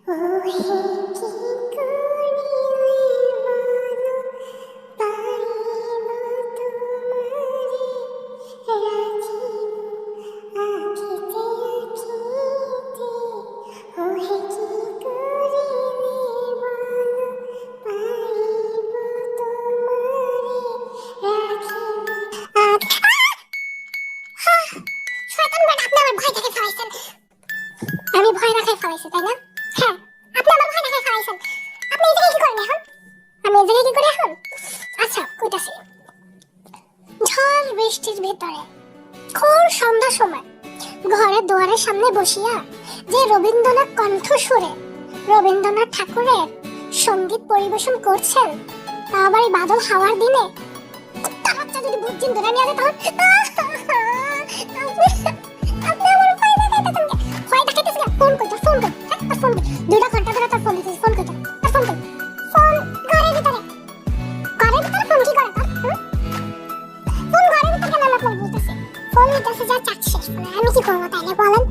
আমি ভয় দেখাই ফেলাইছি, তাই না? হ্যাঁ, আপনি আমার ভয় দেখাই ফেলাইছেন। আপনি এই জায়গায় কি করেন এখন? আমি এই জায়গায় কি করি এখন? আচ্ছা, কইতাছি। ঝড় বৃষ্টির ভিতরে খোর সন্ধ্যা সময় ঘরের দুয়ারের সামনে বসিয়া যে রবীন্দ্রনাথ কণ্ঠ সুরে রবীন্দ্রনাথ ঠাকুরের সঙ্গীত পরিবেশন করছেন, তা আবার এই বাদল হাওয়ার দিনে, কুত্তা বাচ্চা যদি বুঝছেন ধরে নিয়ে যায় তখন আপনি আমার ভয় দেখাইতেছেন কে? ভয় দেখাইতেছেন কে? ফোন কই, ফোন কই, তোর ফোন কই? 2 ঘন্টা ধরে তোর ফোন দিতেছিস, ফোন কই তোর? তোর ফোন কই? ফোন ঘরের ভিতরে। ঘরের ভিতরে ফোন কি করে তোর? ফোন ঘরের ভিতরে কেন আপনাকে বলতেছি? ফোন নিতেছে যা চার্জ শেষ, মানে আমি কি করবো তাইলে বলেন?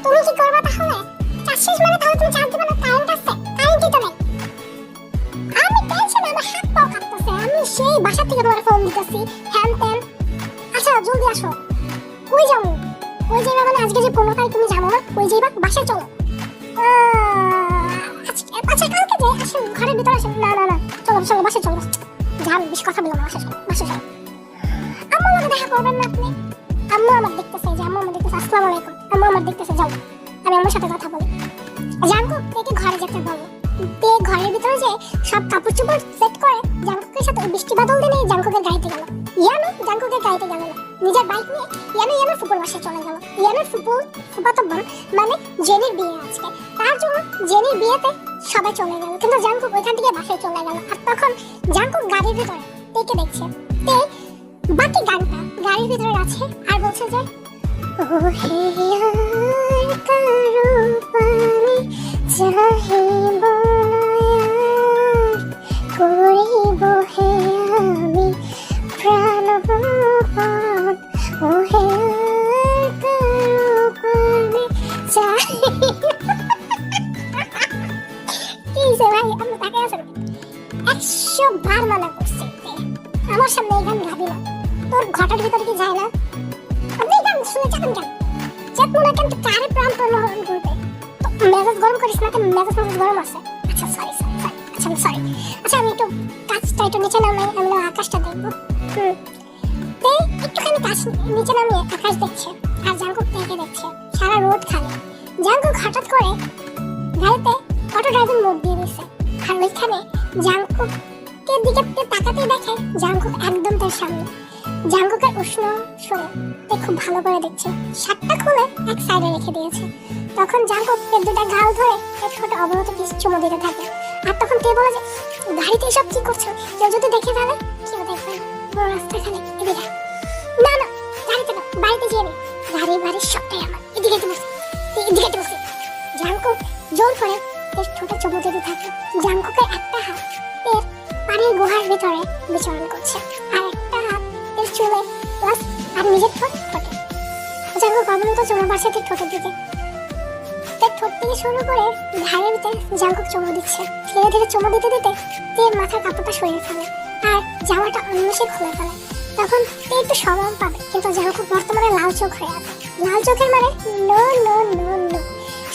তুমি কি করবা তাহলে? চার্জ শেষ মানে তাহলে তুমি চার্জ দিবে না? কারেন্ট আছে? কারেন্টই তো নেই। আমি টেনশনে আমার হাত পা কাঁপতেছে, আমি সেই বাসা থেকে তোমার ফোন দিতেছি, হ্যান ত্যান। আচ্ছা জলদি আসো। কই যাবো? কই যাইবা মানে আজকে যে 15 তারিখ তুমি জানো না? কই যাইবা? বাসায় চলো। আচ্ছা কালকে যাই, আসেন ঘরের ভিতরে আসেন। না না না, চলো চলো বাসায় চলো। যান, বেশি কথা বলো না, বাসায় চলো, বাসায় চলো। আম্মু আমাকে দেখা করবেন না আপনি? আম্মু আমার দেখতেছে, যে আম্মু আমার দেখতেছে। আসসালামু আলাইকুম। আম্মু আমার দেখতেছে, যাও আমি আমার সাথে কথা বলি। জাঙ্কুক থেকে ঘরে যেতে বলো। তে ঘরের ভিতরে যে সব কাপড় চোপড় সেট করে জাঙ্কুকের সাথে বৃষ্টি বাদল দিনে জাঙ্কুকের গাড়িতে গেল। ইয়ানো জাঙ্কুকের গাড়িতে গেল না, নিজের বাইক নিয়ে ইয়ানোর ফুপুর বাসায় চলে গেল। ইয়ানোর ফুপাতো বোন মানে জেনির বিয়ে আজকে, তার জন্য জেনির বিয়েতে সবাই চলে গেল, কিন্তু জাঙ্কুক ওইখান থেকে বাসায় চলে গেল। আর তখন জাঙ্কুক গাড়ির ভিতরে তেকে দেখছে, তে বাকি গানটা গাড়ির ভিতরে আছে আর বলছে যে ও হে ইয়ার কারো পানি চাহিব করিব হে আমি প্রাণপণ ও হে কারো পানি চাহিব। কি সে ভাই, আপনি তাকে আছেন 100 বার মানা করছে আমার সামনে এই গান গাবি না, তোর ঘটার ভিতরে কি যায় না? আপনি এই গান শুনে যাবেন কেন? চেত মনে কেন কারে প্রাণ প্রহরণ করবে? মেজাজ গরম করিস না, কেন মেজাজ গরম আছে? আচ্ছা সরি সরি সরি, আচ্ছা আমি সরি। আচ্ছা আমি একটু কাজটা একটু নিচে নামাই, আমি না আকাশটা দেখবো। তে একটুখানি কাজ নিচে নামিয়ে আকাশ দেখছে আর জাঙ্কুক থেকে দেখছে সারা রোড খালি। জাঙ্কুক হঠাৎ করে গাড়িতে অটো ড্রাইভার মোড দিয়ে দিচ্ছে, আর ওইখানে জাঙ্কুকের দিকে তাকাতে দেখে জাঙ্কুক একদম তার সামনে। জাঙ্কুকের উষ্ণ সুরে তে খুব ভালো করে দেখছে, শার্টটা খুলে এক সাইডে রেখে দিয়েছে। তখন জাঙ্কুক এর দুটা গাল ধরে এক ছোট অবনত কিছু চুমু দিতে থাকে। আর তখন তে বলে যে গাড়িতে এসব কি করছো? কেউ যদি দেখে ফেলে? কেউ দেখবে না, বড় রাস্তা খালি, এদিকে। না না গাড়িতে না, বাড়িতে যেয়ে নে, বাড়ির সবটাই আমার, এদিকে বসে, এদিকে বসে। জাঙ্কুক জোর করে এর ছোট চুমু দিতে থাকে। জাঙ্কুকের একটা হাত এর পানির গুহার ভিতরে বিচরণ করছে, আর একটা হাত এর চুলে প্লাস আর নিজের ঠোঁটে। জাঙ্কুক অবনত চুমু পাশে ঠিক ঠোঁটের দিকে, তার ঠোঁট থেকে শুরু করে ঘাড়ের ভিতরে জাঙ্কুক চুমু দিচ্ছে। ধীরে ধীরে চুমু দিতে দিতে তে মাথার কাপড়টা সরিয়ে ফেলে আর জামাটা অন্যসে খুলে ফেলে। তখন তে একটু সরম পাবে, কিন্তু জাঙ্কুক বর্তমানে লাল চোখ হয়ে আছে। লাল চোখের মানে নো নো নো নো,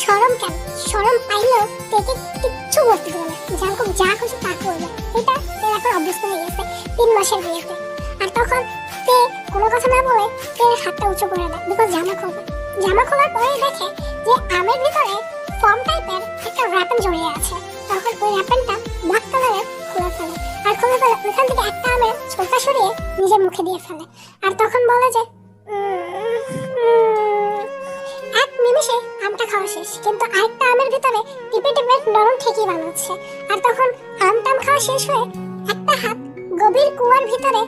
সরম কেন? সরম পাইলেও তেকে কিচ্ছু করতে দেবে না, জাঙ্কুক যা খুশি তা করবে। এটা তের এখন অভ্যস্ত হয়ে গেছে 3 মাসের বিয়েতে। আর তখন তে কোনো কথা না বলে তের হাতটা উঁচু করে দেয়, বিকজ জামা খুলবে। জামা খোলার পরে দেখে যে আমের ভিতরে ফর্ম টাইপের একটা র্যাপেন জড়িয়ে আছে। তখন ওই র্যাপেনটা ব্ল্যাক কালারের খুলে ফেলে, আর খুলে ফেলে ওইখান থেকে একটা আমের ছোলকা সরিয়ে নিজের মুখে দিয়ে ফেলে। আর তখন বলে যে এক নিমিষে আমটা খাওয়া শেষ, কিন্তু আরেকটা আমের ভিতরে টিপে টিপে নরম ঠেকি বানাচ্ছে। আর তখন আমটাম খাওয়া শেষ হয়ে একটা হাত গভীর কুয়ার ভিতরে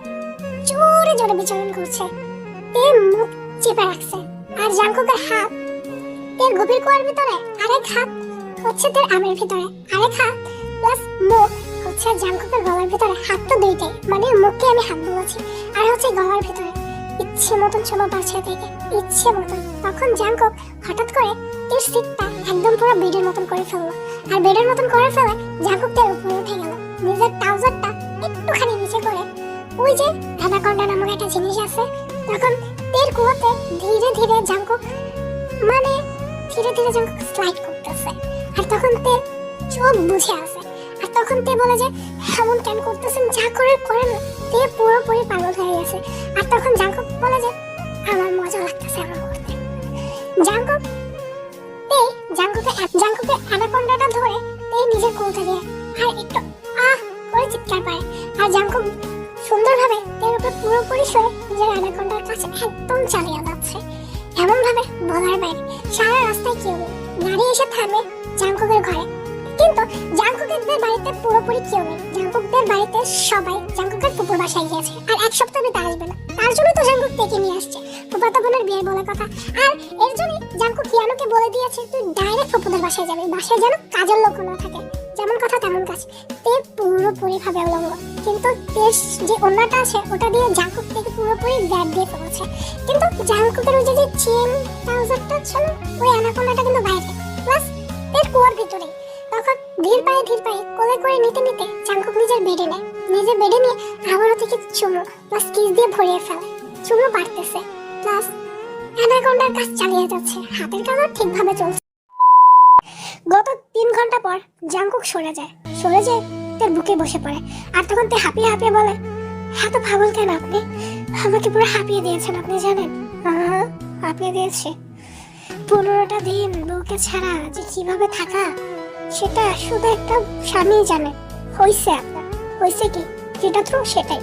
জোরে জোরে বিচরণ করছে। এর মুখ চেপে রাখছে, আর জাঙ্কুকের হাত এর গভীর কুয়ার ভিতরে, আরেক হাত হচ্ছে তার আমের ভিতরে, আরেক হাত প্লাস মুখ হচ্ছে জাঙ্কুকের গলার ভিতরে। হাত তো দুইটাই, মানে মুখকে আমি হাত বলেছি, আর হচ্ছে গলার ভিতরে। ইচ্ছে মতন চলো বাসা থেকে, ইচ্ছে মতন। তখন জাঙ্কুক হঠাৎ করে এর সিটটা একদম পুরো বেডের মতন করে ফেললো, আর বেডের মতন করে ফেলে জাঙ্কুক তার উপরে উঠে গেল, নিজের ট্রাউজারটা একটুখানি নিচে করে ওই যে অ্যানাকন্ডা নামক একটা জিনিস আছে, তখন তের কুয়াতে ধীরে ধীরে জাঙ্কুক জাঙ্কুক স্লাইড করতেছে। আর তখন তে চোখ বুঝে আছে, আর তখন তে বলে যে এমন কেন করতেছেন, যা করেন। তে পুরোপুরি পাগল হয়ে গেছে। আর তখন জাঙ্কুক বলে যে আমার মজা লাগতেছে এমন করতে। জাঙ্কুকে অ্যানাকন্ডাটা ধরে তে নিজের কোলতে দিয়ে আর একটু আহ করে চিৎকার পায়। আর জাঙ্কুক সুন্দরভাবে তের উপর পুরোপুরি সরে নিজের অ্যানাকন্ডার কাছে একদম চালিয়ে যাচ্ছে, এমন ভাবে বলার বাইরে। সারা রাস্তায় কেউ নেই, গাড়ি এসে থামে জাঙ্কুকের ঘরে, কিন্তু জাঙ্কুকের বাড়িতে পুরোপুরি কেউ নেই। জাঙ্কুকদের বাড়িতে সবাই জাঙ্কুকের ফুপুর বাসায় গিয়েছে, আর এক সপ্তাহ ভিতরে আসবে না, তার জন্য তো জাঙ্কুক তেকে নিয়ে আসছে, ফুফাতো বোনের বিয়ের বলে কথা। আর এর জন্যই জাঙ্কুক হিয়ানোকে বলে দিয়েছে তুই ডাইরেক্ট ফুপুদের বাসায় যাবি, বাসায় যেন কাজের লোক না থাকে, যেমন কথা তেমন কাজ। তে পুরোপুরি ভাবে উলঙ্গ, কিন্তু তের যে ওন্নাটা আছে ওটা দিয়ে জাঙ্কুক থেকে পুরোপুরি গ্যাপ দিয়ে ফেলেছে, কিন্তু জাঙ্কুকের ওই যে চেন ট্রাউজারটা ছিল ওই অ্যানাকন্ডাটা কিন্তু বাইরে, প্লাস তের কুয়ার ভিতরে। তখন ধীর পায়ে কোলে করে নিতে জাঙ্কুক নিজের বেডে নেয়, নিয়ে আবারও থেকে চুমু প্লাস কিস দিয়ে ভরিয়ে ফেলে। চুমু বাড়তেছে, প্লাস অ্যানাকন্ডার কাজ চালিয়ে যাচ্ছে, হাতের কাজও ঠিকভাবে চলছে। গত 3 ঘন্টা পর জাঙ্কুক সরে যায় তার বুকে বসে পড়ে। আর তখন তে হাঁপিয়ে বলে এত পাগল কেন আপনি, আমাকে পুরো হাঁপিয়ে দিয়েছেন আপনি জানেন। হাঁপিয়ে দিয়েছে। 15টা দিন বউকে ছাড়া যে কিভাবে থাকা সেটা শুধু একটা স্বামী জানে। হয়েছে আপনার, হয়েছে কি যেটা থ্রু সেটাই।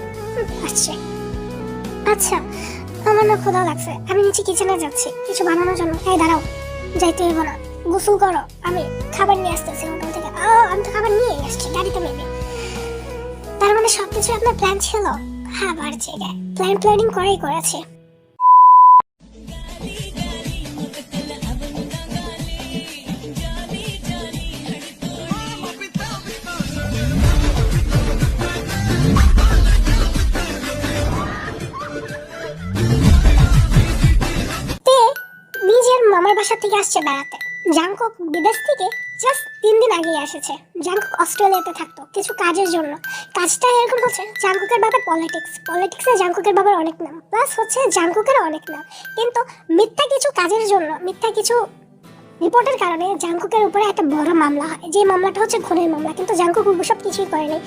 আচ্ছা আমার না ক্ষুধা লাগছে, আমি নিচে কিচেনে যাচ্ছি কিছু বানানোর জন্য। এই দাঁড়াও, যাইতে হইব না, গোসল করো, আমি খাবার নিয়ে আসতেছি হোটেল থেকে। আমি তো খাবার নিয়ে আসছি গাড়িতে মেবি। তার মানে সবকিছু আপনার প্ল্যান ছিল? হ্যাঁ, বার জায়গায় প্ল্যানিং করেছে। মামার বাসা থেকে আসছে বেড়াতে। জাঙ্কুক বিদেশ থেকে জাস্ট 3 দিন আগে এসেছে। জাঙ্কুক অস্ট্রেলিয়াতে থাকতো কিছু কাজের জন্য। কাজটা এরকম হচ্ছে, জাঙ্কুকের বাবার পলিটিক্সে জাঙ্কুকের বাবার অনেক নাম, প্লাস হচ্ছে জাঙ্কুকের অনেক নাম, কিন্তু মিথ্যা কিছু কাজের জন্য, মিথ্যা কিছু রিপোর্টের কারণে জাঙ্কুকের উপরে একটা বড় মামলা হয়, যে মামলাটা হচ্ছে খুনের মামলা। কিন্তু জাঙ্কুক সব কিছুই করেনি।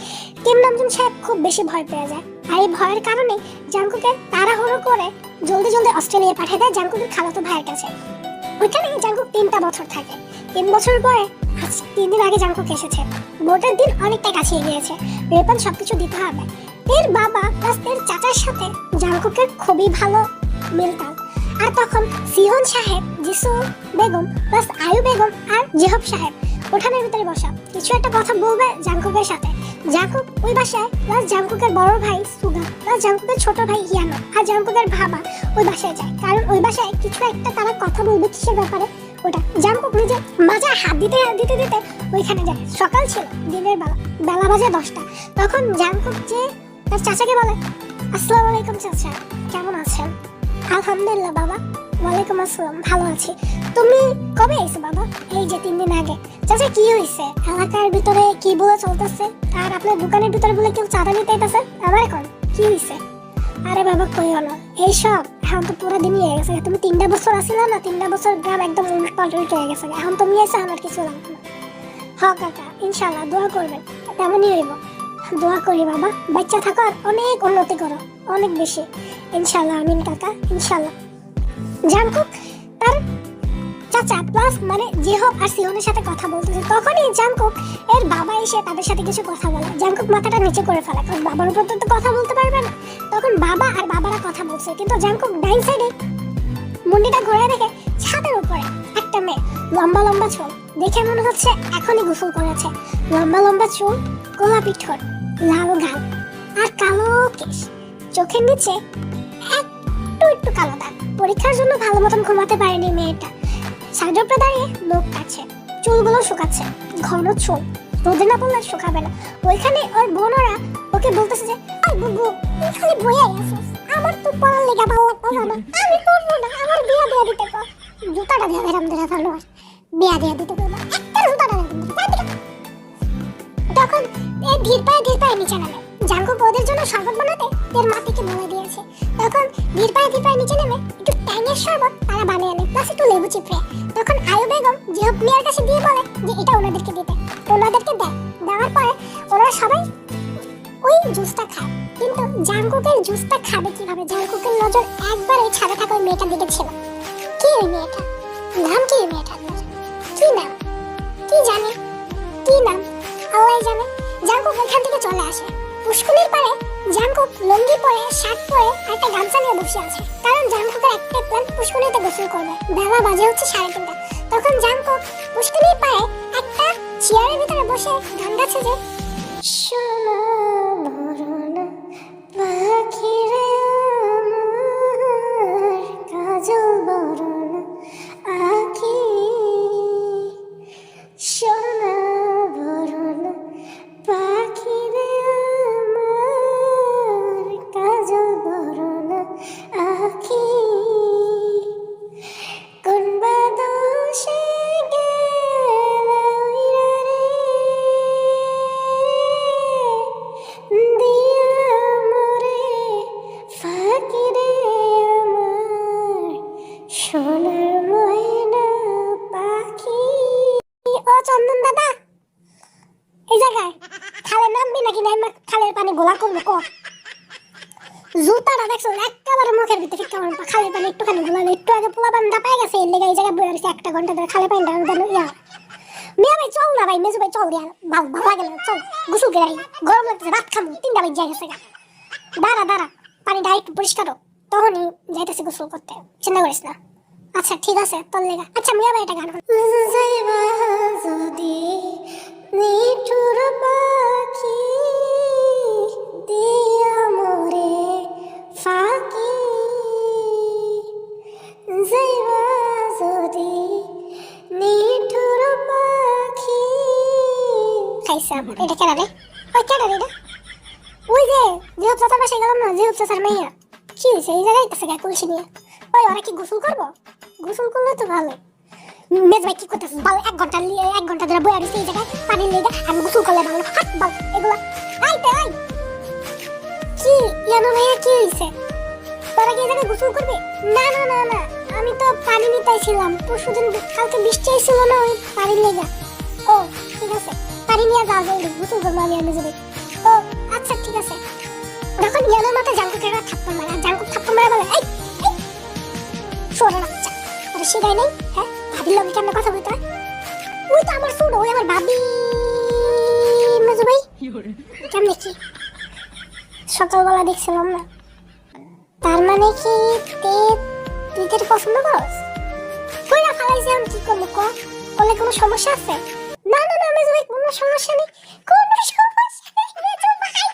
কিম নামজুন সাহেব খুব বেশি ভয় পেয়ে যায়, আর এই ভয়ের কারণে জাঙ্কুকে তাড়াহুড়ো করে জলদি অস্ট্রেলিয়া পাঠিয়ে দেয় জাঙ্কুকের খালাতো ভাইয়ের কাছে। ওইখানে জাঙ্কুক 3টা বছর থাকে। 3 বছর পরে 3 দিন আগে জাঙ্কুক এসেছে। ভোটের দিন অনেকটা কাছে গিয়েছে, রেপন সবকিছু দিতে হবে। এর বাবা প্লাস এর চাচার সাথে জাঙ্কুকের খুবই ভালো মিলতাম। আর তখন সিহন সাহেব, জিসু বেগম প্লাস আয়ু বেগম আর জেহব সাহেব উঠানের ভিতরে বসা, কিছু একটা কথা বলবে জাঙ্কুকের সাথে। জাঙ্কুক ওই বাসায়, প্লাস জাঙ্কুকের বড় ভাই সুগা প্লাস জাঙ্কুকের ছোট ভাই হিয়ানো আর জাঙ্কুকের বাবা ওই বাসায় যায়, কারণ ওই বাসায় কিছু একটা তারা কথা বলবে কিসের ব্যাপারে ওটা। জাঙ্কুক নিজে মাঝে হাত দিতে ওইখানে যায়। সকাল ছিল, দিনের বেলা বাজে 10টা। তখন জাঙ্কুক যে তার চাচাকে বলে আসসালামু আলাইকুম চাচা, কেমন আছেন? আলহামদুলিল্লাহ বাবা। ওয়ালাইকুম আসসালাম, ভালো আছি। তুমি কবে আইছো বাবা? এই যে 3 দিন আগে। চাচা কি হইছে? এলাকার ভিতরে কি বলে চলতেছে, আর আপনার দোকানের ভিতরে বলে কেউ চাঁদা নিতে আইতাছে, আমার এখন কি হইছে? আরে বাবা কইও না এইসব, এখন তো পুরো দিনই হয়ে গেছে। তুমি 3টা বছর আসিলা না, 3টা বছর গ্রাম একদম উল্ট হয়ে গেছে। এখন তুমি এসে আমার কিছু লাগবে না। হ্যাঁ কাকা, ইনশাল্লাহ দোয়া করবেন, তেমনই হইব। দোয়া করি বাবা, বাচ্চা থাকো আর অনেক উন্নতি করো, অনেক বেশি ইনশাল্লাহ। আমিন কাকা, ইনশাল্লাহ। জাঙ্কুক তার চাচা প্লাস মানে জেহব আর সিহনের সাথে কথা বলতেছে, তখনই জাঙ্কুক এর বাবা এসে তাদের সাথে কিছু কথা বলে। জাঙ্কুক মাথাটা নিচে করে ফেলে, কারণ বাবার উপর তো কথা বলতে পারবে না। তখন বাবা আর বাবারা কথা বলছে, কিন্তু জাঙ্কুক ডাইন সাইডে মুন্ডিটা ঘুরে দেখে ছাদের উপরে একটা মেয়ে, লম্বা চুল, দেখে মনে হচ্ছে এখনই গোসল করেছে। লম্বা চুল, গোলাপি ঠোঁট, লাল গাল আর কালো কেশ, চোখের নিচে একটু কালো দাগ। পরীক্ষার জন্য ভালো মতন ঘুমাতে পারেনি মেয়েটা। সাইডের উপরে দাঁড়িয়ে লোক কাটছে, চুলগুলো শুকাচ্ছে, ঘন চুল, রোদে না পড়লে শুকাবে না। ওইখানে ওর বোনরা ওকে বলতেছে যে বুবু তুই খালি বইয়াই আসিস, আমার তো পড়ার লেগা ভালো লাগতো না, আমি পড়বো না, আমার বিয়া দিয়ে দিতে কো। জুতাটা দিয়ে বেরাম ধরে ভালো বিয়া দিয়ে দিতে কো, একটা জুতাটা দিয়ে। তখন ধীর পায়ে নিচে নামে। জাঙ্কুক ওদের জন্য শরবত বানাতে এর মাটিকে বলে দিয়েছে। তখন ধীর পায়ে নিচে নেমে একটু ট্যাঙের শরবত তারা বানিয়ে আনে, প্লাস একটু লেবু চিপড়ে। তখন আয়ু বেগম জিহব মিয়ার কাছে দিয়ে বলে যে এটা ওনাদেরকে দিতে। ওনাদেরকে দেয়, দেওয়ার পরে ওরা সবাই ওই জুসটা খায়। কিন্তু জাঙ্কুকের জুসটা খাবে কিভাবে? জাঙ্কুকের নজর একবার ওই ছাদে থাকা ওই মেয়েটার দিকে ছিল। কি ওই মেয়েটা? নাম কি ওই মেয়েটার? কি নাম? কি জানে? কি নাম? আল্লাহ জানে। জাঙ্কুক এখান থেকে চলে আসে। পুষ্কুনির পাড়ে জাঙ্কুক লুঙ্গি পরে, শার্ট পরে একটা গামছা নিয়ে বসে আছে। কারণ জাঙ্কুকের একটা প্ল্যান পুষ্কুনিতে গোসল করবে। বেলা বাজে হচ্ছে 3:30। তখন জাঙ্কুক পুষ্কুনির পাড়ে একটা চেয়ারের ভিতরে বসে গান গাচ্ছে যে সোনা ভরনা পাখিরে আমার কাজল বরনা আখি, সোনা ভরনা পাখিরে আমার কাজল বরনা আখি, কোন বাদশে গেলা উইরা রে, দিয়া মোরে ফাঁকি রে আমার সোনার ময়না পাখি। ও চন্দন দাদা, এই জায়গায় খালের নামবি নাকি না? খালের পানি গোলা করবো ক? জুতাটা দেখছো একেবারে মুখের ভিতরে খালের পানি একটুখানি গোলানো। একটু আগে পোলা বান্ধা পাই গেছে, এর লেগে এই জায়গায় বয়ে রয়েছে 1 ঘন্টা ধরে খালের পানিটা ইয়া। মিয়া ভাই চল না ভাই, মেজু ভাই চল দিয়া, ভালো লাগে না, চল গোসল করে গরম লাগতেছে, ভাত খাবো, 3টা বাজে গেছে। দাঁড়া পানিটা একটু পরিষ্কার হোক, তখনই যাইতেছি গোসল করতে, চিন্তা করিস না। আচ্ছা ঠিক আছে তোর লেগা। আচ্ছা মিয়া ভাই একটা গান যদি নিঠুর পাখি দিয়া মোরে ফাঁকি, যাইবা যদি নিঠুর পাখি। খাইছে আমার এটা কেন রে? ওই কেন রে? ওই যে জিহব চাচার বাসায় গেলাম না, জিহব চাচার মেয়েরা কি হয়েছে এই জায়গায় গেছে কলসি নিয়ে। ওই ওরা কি গোসল করবো? গোসল করলে তো ভালো। মেজ ভাই কি করতেছিস? বাল 1 ঘন্টা ধরে বয়ে রয়েছে এই জায়গায় পানির লেগে, আমি গোসল করলে ভালো। হাট বাল এগুলা আইতে আই। কি ইয়ানো ভাইয়া কি হয়েছে? তোরা কি এই জায়গায় গোসল করবি? না না না না, আমি তো পানি নিতেছিলাম, পরশুদিন কালকে বৃষ্টি হয়েছিল না, ওই পানির লেগে। ও ঠিক আছে, পানি নিয়ে যাও জলদি, গোসল করবো আমি আর মেজ ভাই। ও আচ্ছা ঠিক আছে। তখন ইয়ানোর মাথায় জাঙ্কুকের থাপ্পড় মারে, আর জাঙ্কুক থাপ্পড় মারে বলে এই সোনা বাচ্চা, আরে শিখাই নেই? হ্যাঁ ভাবির লগে কেমন কথা বলতে হয়? ওই তো আমার ছোট, ওই আমার ভাবি মেজো ভাই। কেমনে কি সকালবেলা দেখছিলাম না, তার মানে কি তুই তোর পছন্দ করস? কইরা ফালাইছি, আমি কি করবো ক? বলে কোনো সমস্যা আছে? না না না মেজো ভাই, কোনো সমস্যা নেই, কোনো সমস্যা নেই মেজো ভাই।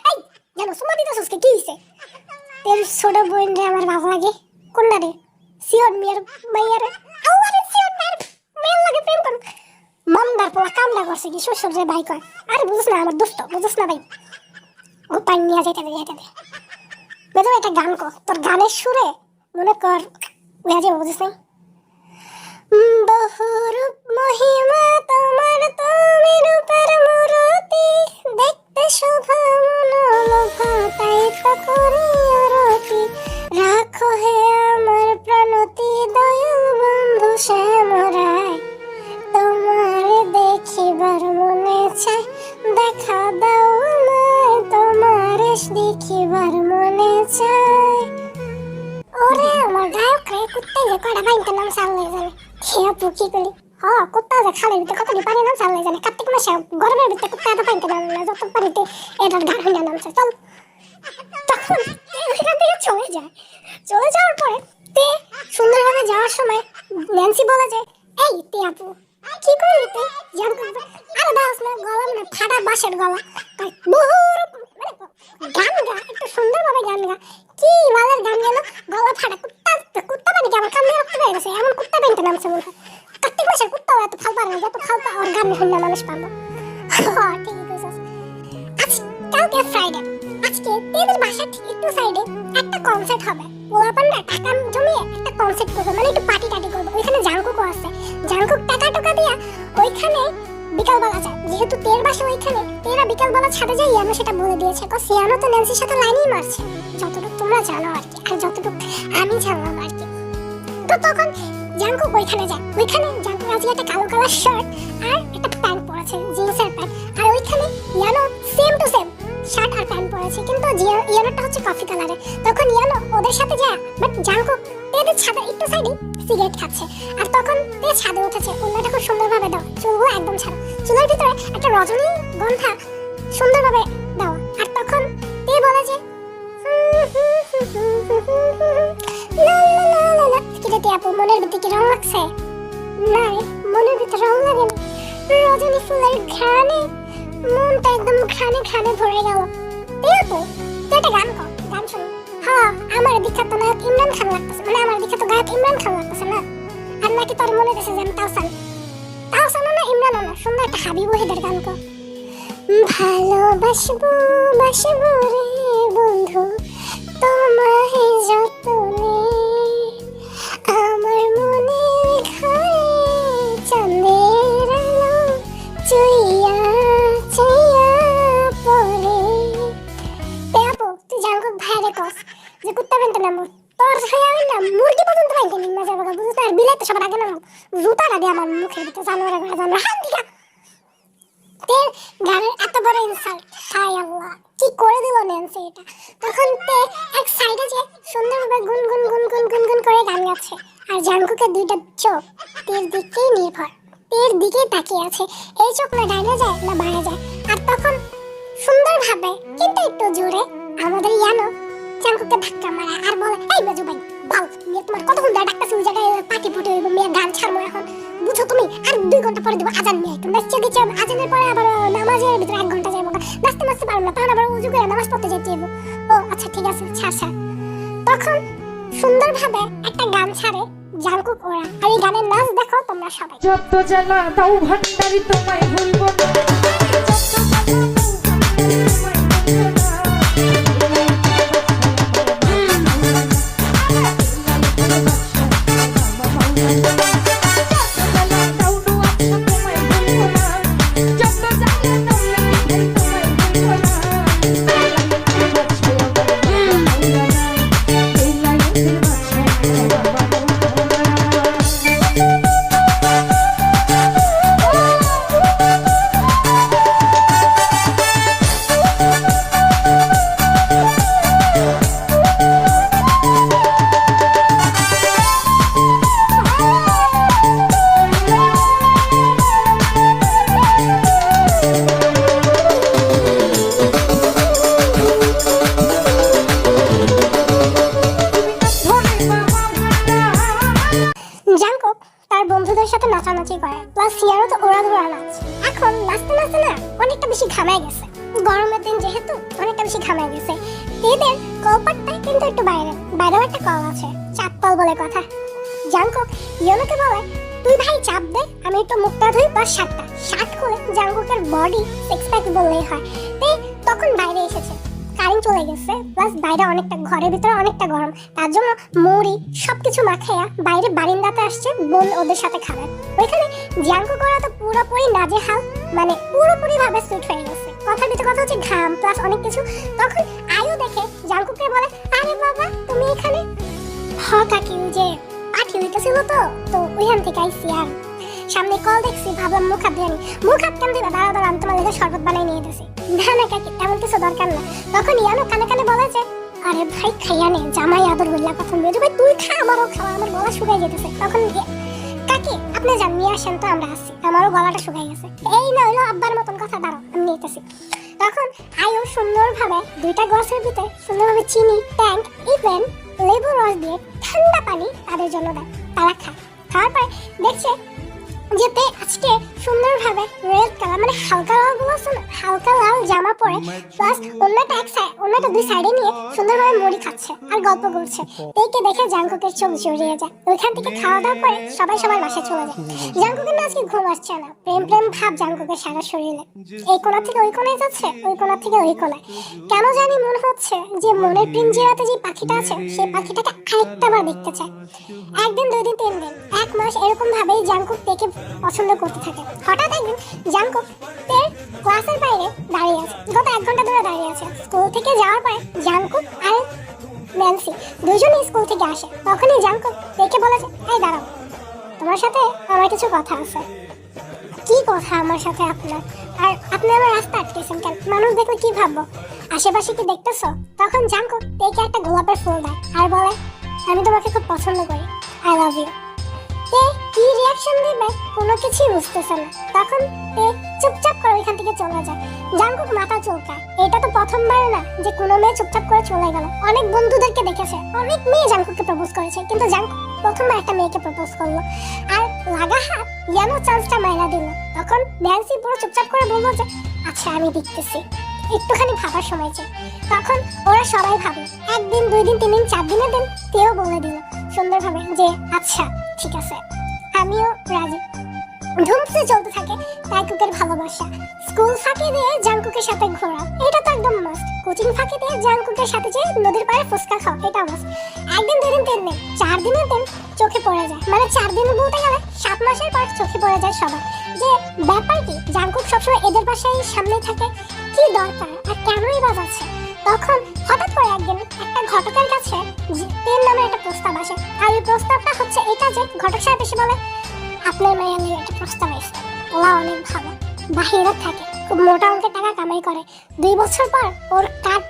এই জানো সুমা দিতেছস কি হইছে? তোর ছোট বোন রে আমার ভালো লাগে। কোনটা রে? সিওন মিয়ার মাইয়ারে। আল্লাহরে সিওন মিয়ার মেল লাগে প্রেম করুন। মন্দার পোলা কামটা করছে কি শ্বশুর রে ভাই কয়। আরে বুঝছ না আমার দোস্ত, বুঝছ না ভাই? ও পানি নিয়ে যাইতে দে। বেদো একটা গান কর, তোর গানের সুরে মনে কর ওয়া যাবে, বুঝছ না? বহুরূপ মহিমা তোমার, তুমি রূপের মূরতি, দেখতে শোভা মনোলোভা, তাই তো করি আরতি। রাখো হে আমার প্রাণতি দয়াল বন্ধু শ্যামরায়, তোমার দেখিবার মনে চায়, দেখা দাও আমায়, তোমার দেখিবার মনে চায়। ওরে আমার গায়ক রে, কুত্তাই যে কয়টা বাইনটা নাম সামনে জানে। খেয়া পুকি কলি কুত্তা যে খালের ভিতরে কতটি পানি নাম সামনে জানে। কার্তিক মাসে গরমের ভিতরে কুত্তা এত পানিতে নামে না, যত পানিতে এটার ঘাড় হইয়া নামছে। চল তখন এখান থেকে চলে যাওয়ার পরে তে সুন্দরভাবে যাওয়ার সময় ন্যান্সি বলে যে এই তে আপু কি করলি তে? আরে দাস না, গলা মানে ফাটা বাঁশের গলা, গান গা একটু সুন্দরভাবে গান গা। কি মালের গান গেল, গলা ফাটা। কুত্তা পানি কি আমার কামড়ে রক্ত হয়ে গেছে? এমন কুত্তা পানিতে নামছে মনে হয়। কার্তিক মাসের কুত্তাও এত ফাল পারে না, যত ফাল পা ওর গান শুনলে মানুষ পাবো। ঠিকই কইছস। কালকে ফ্রাইডে, আজকে তোদের বাসা থেকে একটু সাইডে একটা কনসার্ট হবে, পোলাপানরা টাকা জমিয়ে একটা কনসার্ট করবে, মানে একটু পার্টি টাটি করবে। ওইখানে জাঙ্কুকও আছে। জাঙ্কুক টাকা টাকা দিয়া ওইখানে বিকালবেলা যায়, যেহেতু তের বাসা ওইখানে, তেরা বিকালবেলা ছাদে যায়। ইয়ানো সেটা বলে দিয়েছে, সিয়ানো তো ন্যান্সির সাথে লাইনই মারছে, যতটুকু তোমরা জানো আর কি, আর যতটুকু আমি জানলাম আর কি। তো তখন জাঙ্কুক ওইখানে যায়। ওইখানে জাঙ্কুক আজকে একটা কালো কালার শার্ট আর একটা প্যান্ট পরেছে, জিন্সের প্যান্ট। আর ওইখানে you know same to same shirt আর প্যান্ট পরেছে, কিন্তু ইয়ানোটা হচ্ছে কফি কালারের। তখন ইয়ানো ওদের সাথে যায়, বাট জাঙ্কুক তেদের ছাদে একটু সাইডে সিগারেট খাচ্ছে। আর তখন তে ছাদে উঠেছে, অন্যটা খুব সুন্দরভাবে দাও, চুলগুলো একদম ছাড়া, চুলের ভিতরে একটা রজনীগন্ধা সুন্দরভাবে দেওয়া। আর তখন তে বলে যে কিরে আপু, মনের ভিতরে কি রং লাগছে? না রে, মনের ভিতরে রং লাগে না, রজনী ফুলের ঘ্রাণে মনটা একদম ঘ্রাণে ঘ্রাণে ভরে গেল। আপু তুই একটা গান কর, গান শোনো। হ্যাঁ, আমার বিখ্যাত নায়ক ইমরান খান লাগতেছে, মানে আমার বিখ্যাত গায়ক ইমরান খান লাগতেছে না? আর নাকি তোর মনে গেছে যে আমি তাওসান না, ইমরান না, সুন্দর একটা হাবিব ওয়াহিদের গান কর। ভালোবাসবো বাসবো রে বন্ধু তোমায় যতনে, আমার মনের ঘরে চাঁদের আলো চুইয়া চুইয়া পড়ে। আপু তুই জাঙ্কুক ভাইরে কস যে কুত্তা বেনতে নামো, তোর হয়ে আমি না মুরগি পর্যন্ত বাইতে নিমা যাবো, বুঝতে? আর বিলাইতে সবার আগে নামো, জুতা লাগে আমার মুখের ভিতরে, জানোয়ার ঘরে জানোয়ার হাত দিকা। তের গানের এত বড় ইনসাল্ট, হায় আল্লাহ কি করে দিল ন্যান্সি এটা। তখন তে এক সাইডে যে সুন্দরভাবে গুন গুন গুন গুন গুন গুন করে গান গাচ্ছে, আর জাঙ্কুকের দুইটা চোখ তের দিকেই নির্ভর, তের দিকেই তাকিয়ে আছে। এই চোখ না ডাইনে যায় না বাঁয়ে যায়। আর তখন সুন্দরভাবে কিন্তু একটু জোরে আমাদের ইয়ানো জাঙ্কুককে ধাক্কা মারে আর বলে, এই মেজু ভাই বল, তোমার কতক্ষণ ধরে ডাকতেছি ওই জায়গায় পাটি পুটি হইব, মেয়ে গান ছাড়বো এখন, বুঝো তুমি? আর 2 ঘন্টা পরে দেবো আজান, মেয়ে তুমি নাচতে দিচ্ছে, আজানের পরে আবার নামাজের ভিতরে 1 ঘন্টা যাবো, নাচতে নাচতে পারবো না, তখন আবার উজু করে নামাজ পড়তে যেতে যাবো। ও আচ্ছা ঠিক আছে, ছাড় ছাড়। তখন সুন্দরভাবে একটা গান ছাড়ে জাঙ্কুক ওরা, আর এই গানের নাচ দেখো তোমরা সবাই। যত জ্বালা দাও ভান্ডারি তোমায় ভুলবো না, সাথে নাচানাচি করে, প্লাস সিয়ারও তো ওরা ধরা নাচ। এখন নাচতে নাচতে না অনেকটা বেশি ঘামায় গেছে, গরমের দিন যেহেতু অনেকটা বেশি ঘামায় গেছে। এদের কলপাটটাই কিন্তু একটু বাইরেও একটা কল আছে, চাপ কল বলে কথা। জাঙ্কুক ইয়োনোকে বলে, তুই ভাই চাপ দে, আমি একটু মুখটা ধুই, প্লাস শার্ট করে জাঙ্কুকের বডি 6 প্যাক বললেই হয়। তখন বাইরে এসেছে, কারেন্ট চলে গেছে, প্লাস বাইরে অনেকটা, ঘরের ভিতরে অনেকটা গরম, তার জন্য মুড়ি সবকিছু মাখাইয়া বাইরে বারিন্দাতে আসছে বোন ওদের সাথে খাবে। ওইখানে জাঙ্কুক ওরা তো পুরোপুরি নাজেহাল, মানে পুরোপুরি ভাবে সুইট হয়ে গেছে। কথার ভিতরে কথা হচ্ছে ঘাম প্লাস অনেক কিছু। তখন আয়ু দেখে জাঙ্কুককে বলে, আরে বাবা তুমি এখানে? কাকি যে পাঠি হইতেছিল তো ওইখান থেকে আইসি, আর সামনে কল দেখছি, ভাবলাম মুখ হাত দিয়ে মুখ হাত কেন দিবা, দাঁড়া আমি তোমার লেগে শরবত বানাই নিয়ে দিয়েছি। না কাকি তেমন কিছু দরকার না। তখন ইয়ানো কানে কানে বলে যে, আরে ভাই খাইয়া নে, জামাই আদর বললা কথা মেয়ে, ভাই তুই খা, আমারও খাওয়া, আমার গলা শুকাই যেতেছে। তখন কাকি আপনি যান নিয়ে আসেন তো, আমরা আসছি, আমারও গলাটা শুকাই গেছে। এই না হইলো আব্বার মতন কথা, দাঁড়াও আমি নিতেছি। তখন আয়ু সুন্দরভাবে 2টা গ্লাসের ভিতরে সুন্দরভাবে চিনি, ট্যাঙ্ক, ইভেন লেবু রস দিয়ে ঠান্ডা পানি তাদের জন্য দেয়, তারা খায়। খাওয়ার পরে দেখছে যেতে আজকে সুন্দরভাবে রেড কালার মানে হালকা লাল গুলো আছে না, হালকা লাল জামা পরে প্লাস অন্যটা দুই সাইডে নিয়ে সুন্দরভাবে মুড়ি খাচ্ছে আর গল্প করছে। তেকে দেখে জাঙ্কুকের চোখ জড়িয়ে যায়। ওইখান থেকে খাওয়া দাওয়া করে সবাই সবার বাসায় চলে যায়। জাঙ্কুকের না আজকে ঘুম আসছে না, প্রেম প্রেম ভাব জাঙ্কুকের সারা শরীরে। এই কোণা থেকে ওই কোণায় যাচ্ছে, ওই কোণা থেকে ওই কোণায়। কেন জানি মনে হচ্ছে যে মনের পিঞ্জিরাতে যে পাখিটা আছে সেই পাখিটাকে আরেকটা বার দেখতে চায়। একদিন, 2 দিন, 3 দিন, 1 মাস এরকম ভাবেই জাঙ্কুক তেকে পছন্দ করতে থাকে। হঠাৎ একদিন জাঙ্কুক তের ক্লাসের বাইরে দাঁড়িয়ে আছে, গত 1 ঘন্টা ধরে দাঁড়িয়ে আছে। স্কুল থেকে যাওয়ার পরে জাঙ্কুক আর ন্যান্সি দুজনেই স্কুল থেকে আসে। তখনই জাঙ্কুক তেকে বলেছে, এই দাঁড়াও, তোমার সাথে আমার কিছু কথা আছে। কি কথা আমার সাথে আপনার? আর আপনি আমার রাস্তা আটকেছেন কেন? মানুষ দেখলে কি ভাববো? আশেপাশে কি দেখতেছো? তখন জাঙ্কুক তেকে একটা গোলাপের ফুল দেয় আর বলে, আমি তোমাকে খুব পছন্দ করি, আই লাভ ইউ। তে কি রিয়াকশন দিবে কোনো কিছুই বুঝতেছে না। তখন তে চুপচাপ করে ওইখান থেকে চলে যায়। জাঙ্কুক মাথা চুলকায়। এটা তো প্রথমবার না যে কোনো মেয়ে চুপচাপ করে চলে গেল। অনেক বন্ধুদেরকে দেখেছে, অনেক মেয়ে জাঙ্কুককে প্রপোজ করেছে, কিন্তু জাঙ্কুক প্রথমবার একটা মেয়েকে প্রপোজ করলো আর লাগা হাত ইয়ানো চান্সটা মাইরা দিল। তখন ন্যান্সি পুরো চুপচাপ করে বললো যে আচ্ছা আমি দেখতেছি, একটুখানি ভাবার সময় চাই। তখন ওরা সবাই ভাবলো। 1 দিন, 2 দিন, 3 দিন, 4 দিনের দিন তেও বলে দিল সুন্দরভাবে যে আচ্ছা ঠিক আছে, আমিও রাজি। ধুমসে চলতে থাকে জাঙ্কুকের ভালোবাসা। স্কুল ফাঁকি দিয়ে জাঙ্কুকের সাথে ঘোরা, এটা তো একদম মাস্ট। কোচিং ফাঁকি দিয়ে জাঙ্কুকের সাথে যে নদীর পাড়ে ফুচকা খাওয়া, এটা মাস্ট। 1 দিন, 2 দিন, 3 দিন, 4 দিনের দিন চোখে পড়ে যায়। মানে 4 দিন বলতে গেলে 7 মাসের পর চোখে পড়ে যায় সবার যে ব্যাপার কি জাঙ্কুক সবসময় এদের বাসায় সামনে থাকে, কি দরকার আর কেনই বাজাচ্ছে। তখন হঠাৎ করে একদিন একটা ঘটকের কাছে তেল নামে একটা প্রস্তাব আসে। আর এই প্রস্তাবটা হচ্ছে এটা যে ঘটক সাহেব এসে বলে, আপনার মেয়ে নিয়ে একটা প্রস্তাব এসেছে, ওরা অনেক ভালো, বাহিরে থাকে, খুব মোটা অঙ্কের টাকা কামাই করে। 2 বছর পর ওর কার্ড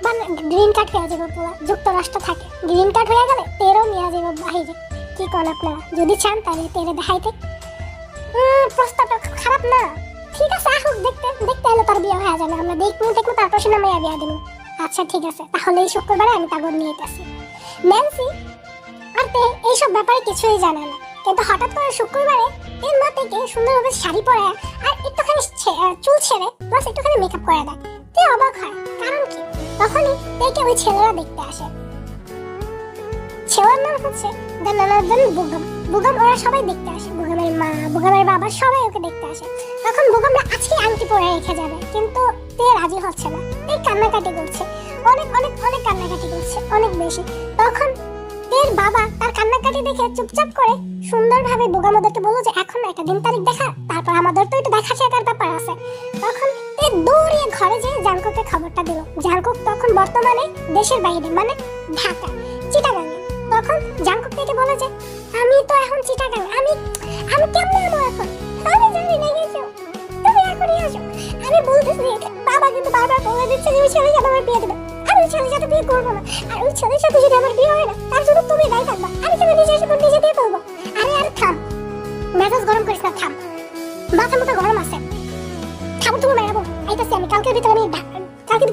গ্রিন কার্ড হয়ে যাবে, পুরো যুক্তরাষ্ট্র থাকে। গ্রিন কার্ড হয়ে গেলে তেরও নিয়ে যাবে বাহিরে। কি করেন আপনারা? যদি চান তাহলে তেরে দেখাইতে। প্রস্তাবটা খারাপ না, ঠিক আছে আসুক দেখতে। দেখতে এলে তার বিয়ে হয়ে যাবে, আমরা দেখবো তারপর সে নামে বিয়ে দেবো। আচ্ছা ঠিক আছে, তাহলে এই শুক্রবারে আমি কাগজ নিয়ে যেতেছি। ন্যান্সি আর তে এইসব ব্যাপারে কিছুই জানে না, কিন্তু হঠাৎ করে শুক্রবারে এর মা থেকে সুন্দরভাবে শাড়ি পরে আর একটুখানি চুল ছেড়ে প্লাস একটুখানি মেকআপ করে দেয়। তে অবাক হয়, কারণ কি? তখনই তেকে ওই ছেলেরা দেখতে আসে। ছেলের নাম হচ্ছে বুগম। বুগম ওরা সবাই দেখতে আসে, বুগমের মা, বুগমের বাবা সবাই ওকে দেখতে আসে। তখন বুগমরা আজকে আংটি পরে রেখে যাবে, কিন্তু তে রাজি হচ্ছে না। তে কান্নাকাটি করছে, অনেক অনেক অনেক কান্নাকাটি করছে, অনেক বেশি। তখন তের বাবা তার কান্নাকাটি দেখে চুপচাপ করে সুন্দরভাবে বুগম ওদেরকে বললো যে এখন একটা দিন তারিখ দেখা, তারপর আমাদের তো একটু দেখা শেখার ব্যাপার আছে। তখন তে দৌড়িয়ে ঘরে যেয়ে জাঙ্কুককে খবরটা দিল। জাঙ্কুক তখন বর্তমানে দেশের বাইরে, মানে ঢাকা, চিটাগাঙ্গে। তখন জাঙ্কুক থেকে বলে যে আমি তো এখন চিটাগাং, আমি কেমনে যাবো এখন? আমি জানি না গেছো, তুমি এখনই আসো। আমি বলতেছি, বাবা কিন্তু বারবার বলে দিচ্ছে যে ওই ছেলের সাথে আমার বিয়ে দেবে। আমি ওই ছেলের সাথে বিয়ে করবো না, আর ওই ছেলের সাথে যদি আমার বিয়ে হয় না তার জন্য তুমি দায়ী থাকবা। আমি কেন নিজে এসে নিজে দিয়ে ফেলবো? আরে থাম, মেজাজ গরম করিস না, থাম, মাথা মতো গরম আছে, থাম, তুমি মেরাবো। আইতাছি আমি, কালকের ভিতরে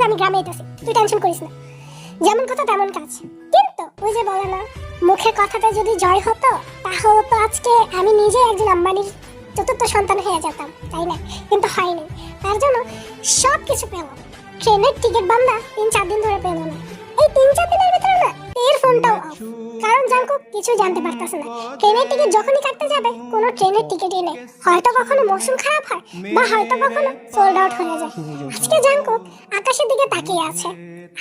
আমি গ্রামে আইতাছি, তুই টেনশন করিস না। যেমন কথা তেমন কাজ। কিন্তু ওই যে বলে না, মুখের কথাটা যদি জয় হতো তাহলে তো আজকে আমি নিজে একজন আম্বানির 4র্থ সন্তান হয়ে যেতাম, তাই না? কিন্তু হয়নি। তার জন্য সব কিছু পেল। ট্রেনের টিকিট বান্দা 3-4 দিন ধরে পেল না। এই 3-4 দিনের ভিতরে না এর ফোনটাও অফ, কারণ জাঙ্কুক কিছু জানতে পারতেছে না। ট্রেনের টিকিট যখনই কাটতে যাবে কোনো ট্রেনের টিকিটই নেই। হয়তো কখনো মৌসুম খারাপ হয় বা হয়তো কখনো সোল্ড আউট হয়ে যায়। আজকে জাঙ্কুক আকাশের দিকে তাকিয়ে আছে।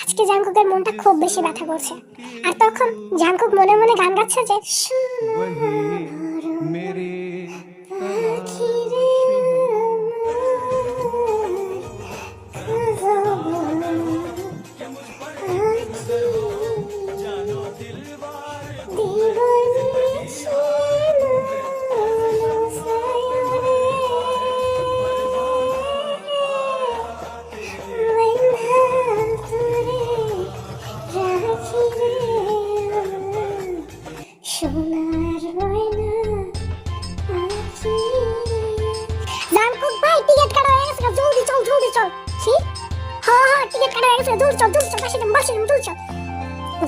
আজকে জাঙ্কুকের মনটা খুব বেশি ব্যথা করছে। আর তখন জাঙ্কুক মনে মনে গান গাচ্ছে যে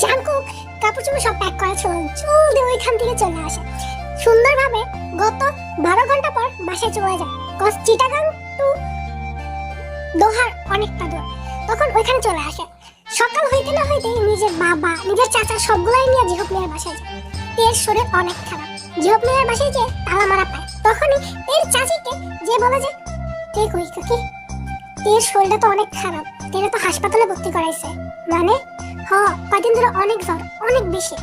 জাঙ্কুক কাপড় চোপড় সব প্যাক করা ছিল, জলদি ওইখান থেকে চলে আসে সুন্দরভাবে। গত 12 ঘন্টা পর বাসায় চলে যায়। কজ চিটাগাং টু দোহার অনেকটা দূর। তখন ওইখানে চলে আসে। সকাল হইতে না হইতে নিজের বাবা নিজের চাচা সবগুলাই নিয়ে জিহব মিয়ার বাসায় যায়। তের শরীর অনেক খারাপ। জিহব মিয়ার বাসায় যে তালা মারা পায়, তখনই তের চাচিকে যে বলে যে তে কই কাকি, তের শরীরটা তো অনেক খারাপ, তেরে তো হাসপাতালে ভর্তি করাইছে। মানে কদিন ধরে অনেক জ্বর, অনেক বেশি।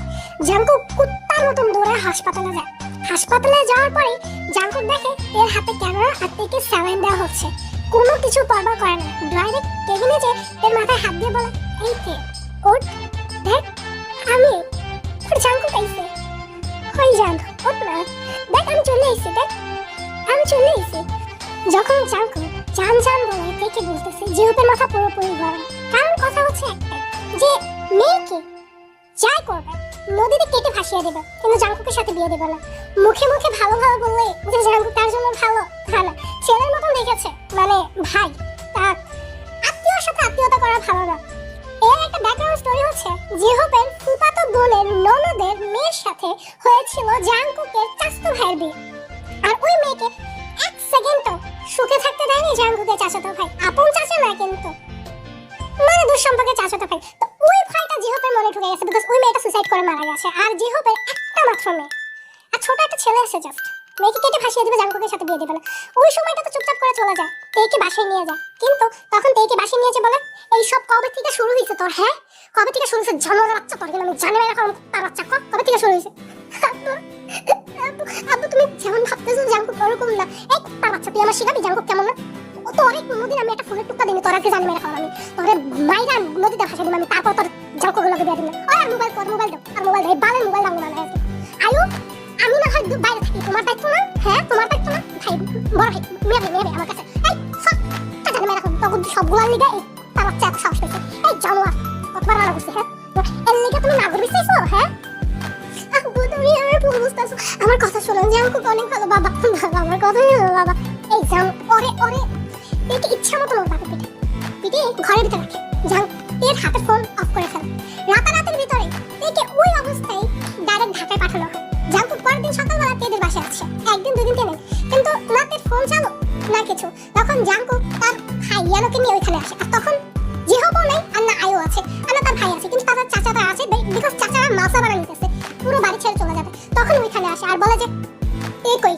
জাঙ্কু কুত্তার মতন দৌড়ে হাসপাতালে যায়। হাসপাতালে যাওয়ার পরে জাঙ্কুক দেখে এর হাতে ক্যামেরা আর তেকে স্যালাইন দেওয়া হচ্ছে। কোনো কিছু পরবা করে না, ডাইরেক্ট কেবিনে যে এর মাথায় হাত দিয়ে বলে এই তে ওঠ, দেখ আমি তোর জাঙ্কুক আইছে, হই জান ওঠ না, দেখ আমি চলে আইছি, দেখ আমি চলে আইছি। যখন জাঙ্কুক জান জান বলে তেকে বলতেছে জিহুপের মাথা পুরোপুরি গরম। কারণ কথা হচ্ছে একটাই যে মেয়েকে যাই করবে নদীতে কেটে ভাসিয়ে দেবে, কিন্তু জাঙ্কুকের সাথে বিয়ে দেবে না। মুখে মুখে ভালো ভালো বললে যে জাঙ্কুক তার জন্য ভালো, না ছেলের মতন দেখেছে, মানে ভাই তার আত্মীয়র সাথে আত্মীয়তা করা ভালো না। এর একটা ব্যাকগ্রাউন্ড স্টোরি হচ্ছে জিহবের ফুফাতো বোনের ননদের মেয়ের সাথে হয়েছিল জাঙ্কুকের চাচাতো ভাইয়ের বিয়ে, আর ওই মেয়েকে এক সেকেন্ডও সুখে থাকতে দেয়নি জাঙ্কুকের চাচাতো ভাই। আপন চাচা না কিন্তু, মানে দূর সম্পর্কে চাচাতো ভাই। তো ওই ভাইটা জিহবের মনে ঢুকে গেছে, বিকজ ওই মেয়েটা সুসাইড করে মারা গেছে। আর জিহবের একটা মাত্র মেয়ে, আর ছোট একটা ছেলে আছে জাস্ট। মেয়েকে কেটে ভাসিয়ে দেবে, জাঙ্কুকের সাথে বিয়ে দেবে না। ওই সময়টা তো চুপচাপ করে চলে যায়, তেইকে বাসায় নিয়ে যায়। কিন্তু তখন তেইকে বাসায় নিয়ে যে বলে এই সব কবে থেকে শুরু হয়েছে তোর? হ্যাঁ কবে থেকে শুরু হয়েছে? জানোয়ারের বাচ্চা, তোর কিন্তু আমি জানি না এখন তার বাচ্চা কবে থেকে শুরু হয়েছে? আব্বু তুমি যেমন ভাবতেছো জাঙ্কুক ওরকম না। এই তার বাচ্চা তুই আমার শিখাবি জাঙ্কুক কেমন না? তো অনেক কোনোদিন আমি একটা ফুলের টুকটা দিই, তোরা কি জানি মেরে খাওয়া, আমি তোরে মাইরা নদীতে ভাসা দিই, আমি তারপর তোর জাঙ্কুকগুলোকে দিয়ে দিলাম। আর মোবাইল কর, মোবাইল দাও, আর মোবাইল দাও, বালের মোবাইল দাও না। আয়ু আমি না হয় বাইরে থাকি, তোমার দায়িত্ব না? হ্যাঁ তোমার দায়িত্ব না? ভাই বড় ভাই মেয়ে আমার কাছে এই সব জানি মেরে খাওয়া তখন সবগুলো লিগে এই তার বাচ্চা এত সাহস পেয়েছে। এই জানোয়ার কতবার মারা করছি, হ্যাঁ এর লিগে তুমি নাগর বিচাইছো? হ্যাঁ আব্বু তুমি আমার ভুল বুঝতেছো, আমার কথা শোনো, জাঙ্কুক অনেক ভালো। বাবা আমার কথা শোনো বাবা। এই জান ওরে ওরে একে ইচ্ছা মতো ওর বাবা পিঠে পিঠে ঘরের ভিতরে রাখে। এর হাতে ফোন অফ করে ফেলে। রাতারাতের ভিতরে একে ওই অবস্থায় ডাইরেক্ট ঢাকায় পাঠানো হয়। জাঙ্কুক পরের দিন সকালবেলা তেদের বাসায় আসছে, একদিন দুদিন তেনে, কিন্তু না তের ফোন চালু না কিছু। তখন জাঙ্কুক তার ভাই ইয়ানোকে নিয়ে ওইখানে আসে। আর তখন জিহবও নেই, আর না আয়ও আছে, আর না তার ভাই আছে, কিন্তু তাদের চাচাটা আছে, বিকজ চাচারা মালসা বানা নিতেছে, পুরো বাড়ি ছেড়ে চলে যাবে। তখন ওইখানে আসে আর বলে যে এই কই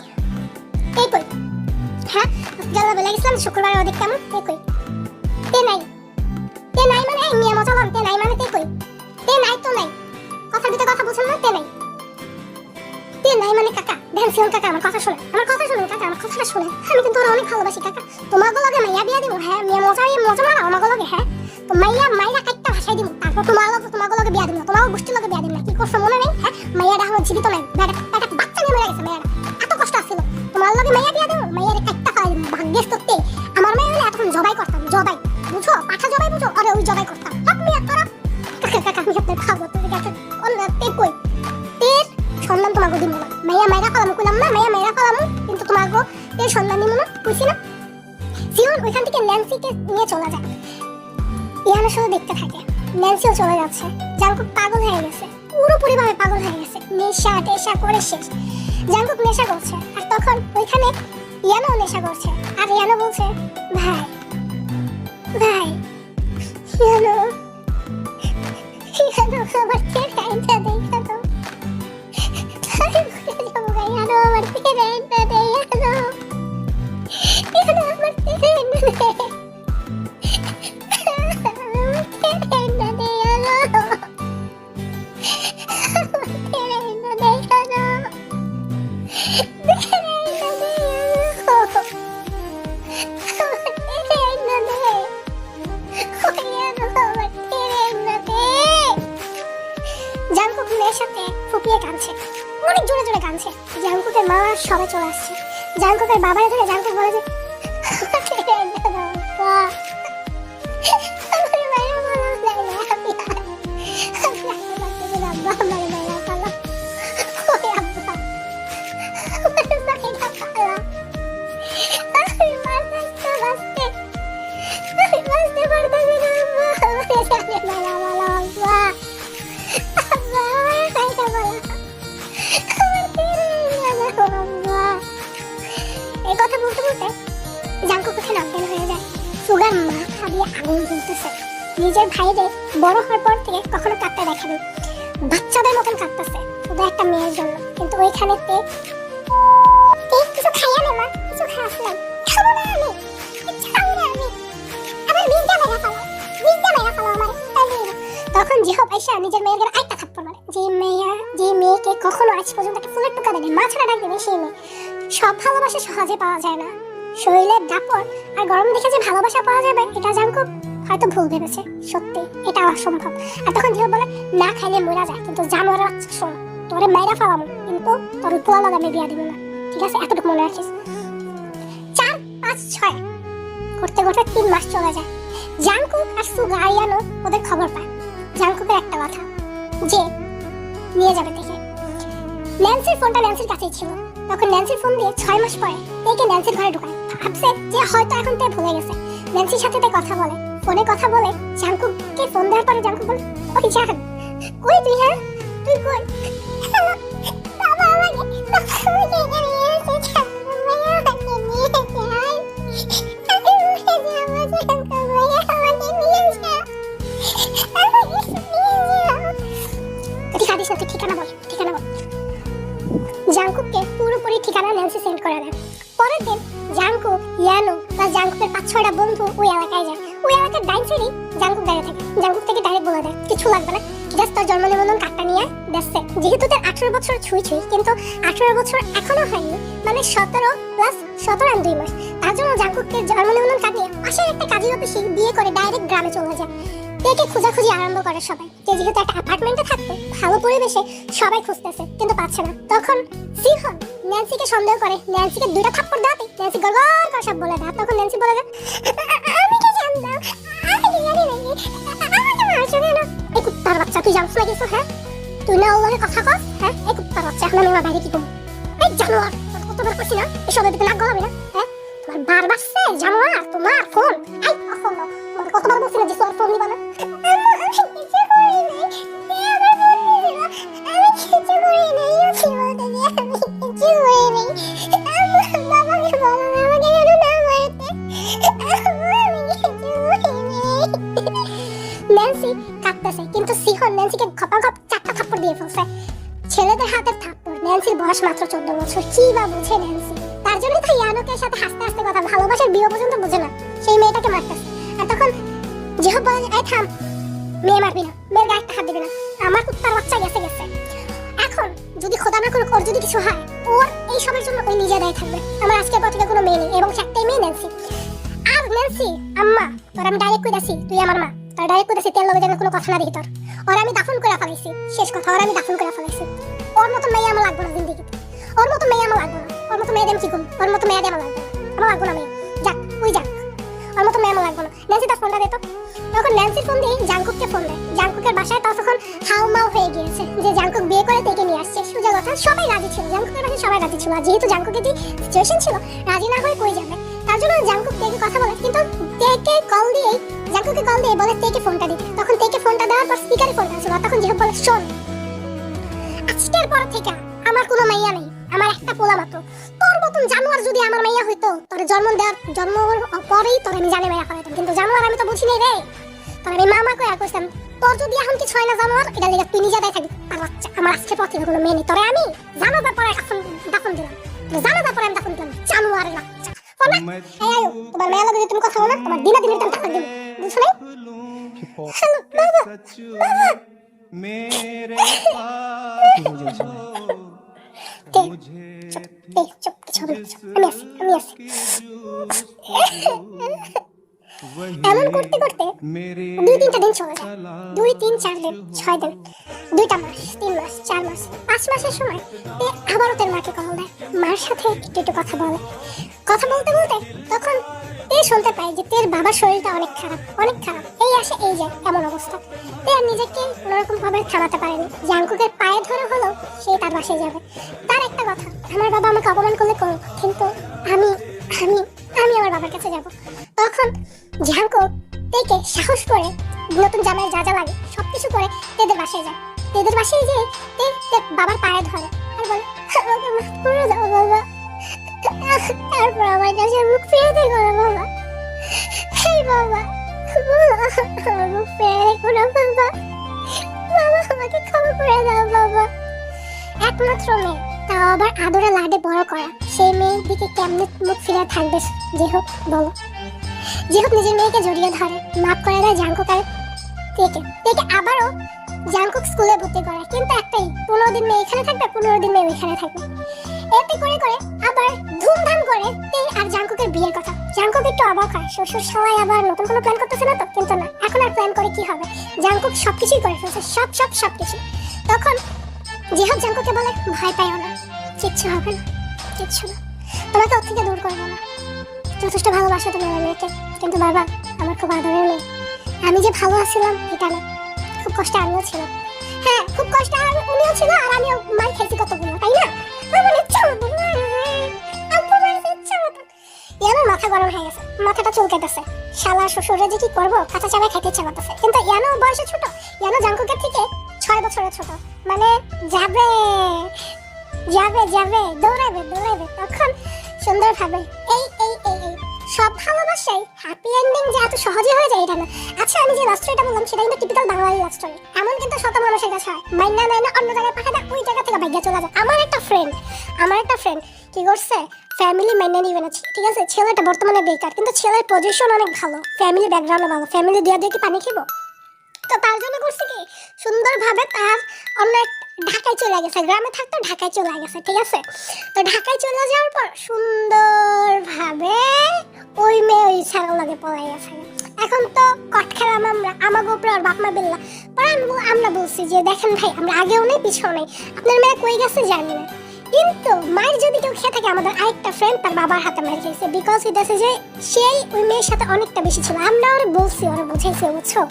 এই কই, হ্যাঁ গেলা বেলা গেছিলাম শুক্রবার ওদিক কেমন, তে কই? তে নাই মানে এই মিয়া মজা তে নাই মানে তে কই? তে নাই তো নাই, কথার ভিতরে কথা বুঝুন না, তে নাই মানে কাকা দেখেন সিয়ন কাকা আমার কথা শুনে, আমার কথা শুনে কাকা, আমার কথাটা শুনে। আমি কিন্তু ওরা অনেক ভালোবাসি কাকা, তোমার লগে মাইয়া বিয়া দিব। হ্যাঁ মিয়া মজা মারা আমার লগে, হ্যাঁ তো মাইয়া কাটটা ভাসাই দিব, তারপর তোমার লগে বিয়া দিব, তোমার গোষ্ঠীর লগে বিয়া দিব না। কি করছো মনে নেই? হ্যাঁ মাইয়াটা আমার জীবিত নাই, একটা বাচ্চা নিয়ে মরে গেছে। মাইয়াটা এত কষ্ট আসছিল, তোমার লগে মাইয়া বিয়া দিব, মাইয়ার কাটটা খাই ভাগ্যেস করতে। আমার মেয়ে হলে এতক্ষণ জবাই করতাম, জবাই বুঝো, পাঠা জবাই বুঝো, আরে ওই জবাই করতাম। হাত মিয়া তোরা কাকা আমি আপনার খাবো, তুই গেছে অন্য তে কই? তের সন্ধান তোমাকে দিব না, মাইয়া ফেলামু কইলাম না, মাইয়া ফেলামু, কিন্তু তোমাকে তের সন্ধান দিব না, কইছি না। সিয়ন ওইখান থেকে ন্যান্সিকে নিয়ে চলে যায়। ইয়ানা শুধু দেখতে থাকে, ন্যান্সিও চলে যাচ্ছে। জাঙ্কুক পাগল হয়ে গেছে, পুরোপুরি ভাবে পাগল হয়ে গেছে, নেশা টেশা করে শেষ। জাঙ্কুক নেশা করছে, আর তখন ওইখানে ইয়ানাও নেশা করছে। আর ইয়ানা বলছে ভাই ইয়ানো আমার থেকে আইনটা দেখা দাও, ইয়ানো আমার থেকে আইনটা দে, ইয়ানো আমার থেকে আইনটা দে, অনেক জোরে জোরে কাঁদছে। জাঙ্কুকের মা সবাই চলে আসছে। জাঙ্কুকের বাবার ধরে জাঙ্কুক বলে যে তার মাথা দিয়ে আগুন জ্বলতেছে। নিজের ভাইদের বড় হওয়ার পর থেকে কখনো কাঁদতে দেখেনি, বাচ্চাদের মতন কাঁদতেছে শুধু একটা মেয়ের জন্য। কিন্তু ওইখানে কিছু খাইয়া নে মা, কিছু খাওয়াছিলাম, খাবো না আমি, খাবো না আমি, আবার বিজা মেরা ফেলো আমার। তখন জিহব আইসা নিজের মেয়ের গায়ে একটা থাপ্পড় মারে। যে মেয়েকে কখনো আজ পর্যন্ত একটা ফুলের টুকা দেয়নি, মা ছাড়া ডাক দেবে সেই মেয়ে। সব ভালোবাসা সহজে পাওয়া যায় না, শরীরের দাপট আর গরম দেখে যে ভালোবাসা পাওয়া যাবে এটা জাঙ্কুক হয়তো ভুল ভেবেছে। সত্যি এটা অসম্ভব। আর তখন জিহব বলে না খাইলে মরা যায়, কিন্তু জানোয়ারের বাচ্চা শোন, তোরে মাইরা ফেলাম কিন্তু তোর পোলা লাগামে বিয়া দিব না, ঠিক আছে? এতটুকু মনে রাখিস। 4, 5, 6 করতে করতে 3 মাস চলে যায়। জাঙ্কুক আর সুগা আরিয়ানো ওদের খবর পায়। জাঙ্কুকের একটা কথা যে নিয়ে যাবে দেখে। ন্যান্সির ফোনটা ন্যান্সির কাছেই ছিল। তখন ন্যান্সির ফোন দিয়ে 6 মাস পরে তেকে ন্যান্সির ঘরে ঢুকায়। ভাবছে যে হয়তো এখন তে ভুলে গেছে। ন্যান্সির সাথে কথা বলে, ফোনে কথা বলে। জাঙ্কুককে ফোন দেওয়ার পরে জাঙ্কুক বলে, ওই জান কই তুই? হ্যাঁ তুই কই? বাবা আমাকে এখানে নিয়ে এসেছে, জাঙ্কুককে পুরোপুরি ঠিকানা ন্যান্সি সেন্ড করে দেয়। পরের দিন জাঙ্কুক, ইয়ানো বা জাঙ্কুকের 5-6টা বন্ধু ওই এলাকায় যায়। ওই এলাকার ডাইন সাইডে জাঙ্কুক দাঁড়িয়ে থাকে। জাঙ্কুক থেকে ডাইরেক্ট বলে দেয় কিছু লাগবে না, জাস্ট তোর জন্ম নিবন্ধন কার্ডটা নিয়ে দেখছে। যেহেতু তার 18 বছর ছুঁই কিন্তু 18 বছর এখনো হয়নি, মানে 17 + 17 আর 2 মাস। তার জন্য জাঙ্কুককে জন্ম নিবন্ধন কার্ড নিয়ে পাশের একটা কাজের অফিসে বিয়ে করে ডাইরেক্ট গ্রামে চলে যায়। তেকে খোঁজাখুঁজি আরম্ভ করে সবাই। তে যেহেতু একটা অ্যাপার্টমেন্টে থাকতো, ভালো পরিবেশে, সবাই খুঁজতেছে কিন্তু পাচ্ছে না। তখন সিহন ন্যান্সিকে সন্দেহ করে, ন্যান্সিকে 2টা থাপ্পড় দাঁতে ন্যান্সি গড়গড় করে সব বলে দেয়। তখন ন্যান্সি বলে যে আমি কি জানতাম, আমি কি জানি নাকি, আমাকে মারছো কেন? এই কুত্তার বাচ্চা, তুই জানছ না কিছু? হ্যাঁ তুই না ওর কথা কস? হ্যাঁ এই কুত্তার বাচ্চা, এখন আমি আমার বাইরে কি করবো? এই জানোয়ার, কতবার করছি না এসবের দিকে নাক গলাবি না? হ্যাঁ তোমার বার বাসছে জানোয়ার, তোমার ফোন এই ফোন দাও। তোমাকে কতবার বলছি না যে তোর ফোন নিবা না? ন্যান্সি কাঁদতেছে কিন্তু সিহন ন্যান্সিকে খপাখপ 4টা থাপ্পড় দিয়ে ফেলছে। ছেলেদের হাতের থাপ্পড়। ন্যান্সির বয়স মাত্র 14 বছর, কি বা বুঝে ন্যান্সি? তার জন্য তো ইয়ানোকের সাথে হাসতে হাসতে কথা, ভালোবাসার বিয়ে পর্যন্ত বুঝে না, সেই মেয়েটাকে মারতেছে। আর তখন জিহব বলে এই থাম, মেয়ে মারবি না, মেয়ের গায়ে হাত দিবি না, আমার কুত্তার বাচ্চা গেছে। এখন যদি খোদা না করুক ওর যদি কিছু হয়, ওর এই সবের জন্য ওই নিজে দায়ী থাকবে। আমার আজকের পর থেকে কোনো মেয়ে নেই এবং একটাই মেয়ে ন্যান্সি। আর ন্যান্সি আম্মা, তোর আমি ডাইরেক্ট কইতাছি তুই আমার মা, তোর ডাইরেক্ট কইতাছি তেল লগে যেন কোনো কথা না দেখি তোর। ওর আমি দাফন করে ফেলাইছি, শেষ কথা, ওর আমি দাফন করে ফেলাইছি। ওর মতো মেয়ে আমার লাগবে না জিন্দেগিতে, ওর মতো মেয়ে আমার লাগবে না। ওর মতো মেয়ে দেম কি করব? ওর মতো মেয়ে দেম আমার লাগবে না মেয়ে। যাক ওই যাক, ওর মতো মেয়ে আমার লাগবে না। ন্যান্সি তার ফোনটা দিত। তখন ন্যান্সির ফোন দিয়ে জাঙ্কুককে ফোন দেয়। জাঙ্কুকের বাসায় তখন হাউমাউ হয়ে গিয়েছে যে জাঙ্কুক বিয়ে করে তেকে নিয়ে আসছে। সোজা কথা, সবাই রাজি ছিল, জাঙ্কুকের বাসায় সবাই রাজি ছিল। আর যেহেতু জাঙ্কুকের যে সিচুয়েশন ছিল, রাজি না হয়ে কই যাবে, তার জন্য জাঙ্কুক তেকে কথা বলে। কিন্তু তেকে কল দিয়ে, জাঙ্কুকে কল দিয়ে বলে তেকে ফোনটা দিতে। তখন তেকে ফোনটা দেওয়ার পর স্পিকারে ফোনটা ছিল। তখন যেহেতু বলে শোন, আজকের পর থেকে আমার কোনো মাইয়া নেই, আমার একটা পোলা মাত্র। তোর মতন জানোয়ার যদি আমার মাইয়া হইতো, তোর জন্ম পরেই তোর আমি জানে মাইয়া ফেলাইতাম। কিন্তু জানোয়ার আমি তো বুঝিনি রে, তোর আমি মামা কইয়া কইতাম তোর যদি এখন কিছু হয় না জানোয়ার, এটা লেগে তুই নিজে দায় থাকবি। আর বাচ্চা, আমার আজকের পর থেকে কোনো মেয়ে নেই। তোরে আমি জানোয়ার পরে দাফন দিলাম, জানোয়ার পরে আমি দাফন দিলাম, জানোয়ারের বাচ্চা। এই আয়ো, তোমার মেয়ের লগে তুমি কথা বলো না, তোমার দিনা দিনের দাম টাকা দেব, বুঝছো না? হ্যালো বাবা, বাবা मेरे पास চুপ আমি আসি। এমন করতে করতে 2-3টা দিন চলে যায়। 2-3-4 দিন, 6 দিন, 2টা মাস, 3 মাস, 4 মাস, 5 মাসের সময় আবারও তোর মাকে কল দেয়। মার সাথে একটু কথা বলে। কথা বলতে বলতে তখন শুনতে পাই যে তোর বাবার শরীরটা অনেক খারাপ। এই আসে এই যায়, এমন অবস্থা। আর নিজেকে কোনোরকম ভাবে থামাতে পারেনি। জাঙ্কুকের পায়ে ধরে হলো সে তার বাসায় যাবে। তার একটা কথা, আমার বাবা আমাকে অপমান করলে করুক, কিন্তু আমি আমি আমি আমার বাবার কাছে যাব। তখন জাঙ্কুক তেকে সাহস করে নতুন জামাইয়ের যা যা লাগে সবকিছু করে তেদের বাসায় যায়। তেদের বাসায় যেয়ে বাবার পায়ে ধরে আর বলে আমাকে মাফ করে দাও বাবা, তারপর আমার কাছে মুখ ফিরে দেখো না বাবা, বাবা আমার মুখ ফিরিয়ে রেখো না বাবা, বাবা আমাকে ক্ষমা করে দাও বাবা। একমাত্র মেয়ে, তাও আবার আদরে লাডে বড় করা, সেই মেয়ের দিকে কেমনে মুখ ফিরে থাকবে? যে হোক বলো, যে হোক নিজের মেয়েকে জড়িয়ে ধরে, মাফ করে দেয় জাঙ্কুক আর তেকে আবারও জাঙ্কুক স্কুলে ভর্তি করে, কিন্তু একটাই, 15 দিন মেয়ে এখানে থাকবে, 15 দিন মেয়ে ওইখানে থাকবে। এতে করে করে আবার ধুমধাম করে তে আর জাঙ্কুকের বিয়ের কথা। জাঙ্কুক একটু অবাক হয়, শ্বশুর সবাই আবার নতুন কোনো প্ল্যান করতেছে না তো? কিন্তু না, এখন আর প্ল্যান করে কি হবে, জাঙ্কুক সবকিছুই করে ফেলছে, সবকিছু। তখন জিহাদ জাঙ্কুকে বলে, ভয় পাইও না, কিচ্ছু হবে না, কিচ্ছু না, তোমাকে ওর থেকে দূর করবো না, যথেষ্ট ভালোবাসো তুমি আমার মেয়েকে। কিন্তু বাবা, আমার খুব আদরের মেয়ে, আমি যে ভালো আছিলাম এটা না, খুব কষ্টে আমিও ছিলাম। হ্যাঁ, খুব কষ্টে উনিও ছিল, আর আমিও মার খেয়েছি কতগুলো, তাই না? আমার ইচ্ছা মতো ইয়ানোর মাথা গরম হয়ে গেছে, মাথাটা চুলকাইতেছে, শালা শ্বশুরে যে কি করবো, কাঁচা চাবাই খাইতে ইচ্ছা করতেছে। কিন্তু ইয়ানো বয়সে ছোট, ইয়ানো জাঙ্কুকের থেকে 6 বছরের ছোট, মানে যাবে দৌড়াবে। তখন সুন্দরভাবে এই সব ভালোবাসাই হ্যাপি এন্ডিং যে এত সহজে হয়ে যায় এটা না। আচ্ছা, আমি যে লাভ স্টোরিটা বললাম সেটা কিন্তু টিপিক্যাল বাঙালি লাভ স্টোরি, এমন কিন্তু শত মানুষের কাছে হয়, মাইনা অন্য জায়গায় পাঠায় না, ওই জায়গা থেকে ভাগ্যে চলে যায়। আমার একটা ফ্রেন্ড কি করছে, ফ্যামিলি মাইনা নিবে না, ঠিক আছে, ছেলেটা বর্তমানে বেকার, কিন্তু ছেলের পজিশন অনেক ভালো, ফ্যামিলি ব্যাকগ্রাউন্ড ভালো, ফ্যামিলি দিয়ে কি পানি খাবো, তো তার জন্য করছে কি, সুন্দরভাবে তার অন্য ঢাকায় চলে গেছে, গ্রামে থাকতো ঢাকায় চলে গেছে, ঠিক আছে। তো ঢাকায় চলে যাওয়ার পর সুন্দরভাবে ওই মেয়ে ওই ছাগল লাগে পলাই গেছে। এখন তো কট খেলাম আমরা, আমার গোপরে আর বাপ মা বিল্লা, পরে আমরা বলছি যে দেখেন ভাই, আমরা আগেও নেই পিছনেও নেই, আপনার মেয়ে কই গেছে জানি না। কিন্তু মায়ের যদি কেউ খেয়ে থাকে, আমাদের আরেকটা ফ্রেন্ড তার বাবার হাতে মার খেয়েছে, বিকজ হইতেছে যে সেই ওই মেয়ের সাথে অনেকটা বেশি ছিল। আমরা ওরা বলছি, ওরা বুঝাইছে, বুঝছো?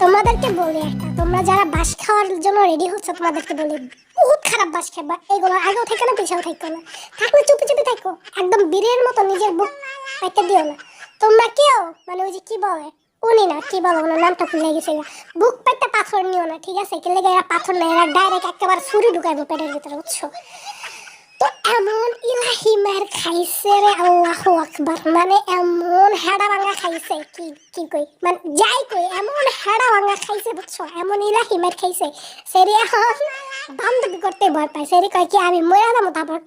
তোমাদেরকে বলি একটা, তোমরা যারা বাস খাওয়ার জন্য রেডি হচ্ছে, তোমাদেরকে বলি বহুত খারাপ বাস খাবা, এগুলো আগেও থেকে না পিছাও থাকো না, থাকলে চুপি থাকো, একদম বীরের মতো নিজের বুক পাইতে দিও না। তোমরা কেউ মানে ওই যে কি বলে, উনি না কি বলো, ওনার নামটা ভুলে গেছে, বুক পাইতে পাথর নিও না, ঠিক আছে? কেলে এরা পাথর নেই, এরা ডাইরেক্ট একেবারে ছুরি ঢুকাইবো পেটের ভিতরে, বুঝছো? তো এমন ইলাহি মার খাইছে রে, আল্লাহু আকবার, মানে এমন হেডা ভাঙা খাইছে, কি কই, মানে যাই কই, এমন হেডা ভাঙা খাইছে, বুঝছো? এমন ইলাহি মার খাইছে, সেরি এখন বান্ধবী করতে ভয় পায়, সেরি কয় কি আমি মরে যাবো, তারপর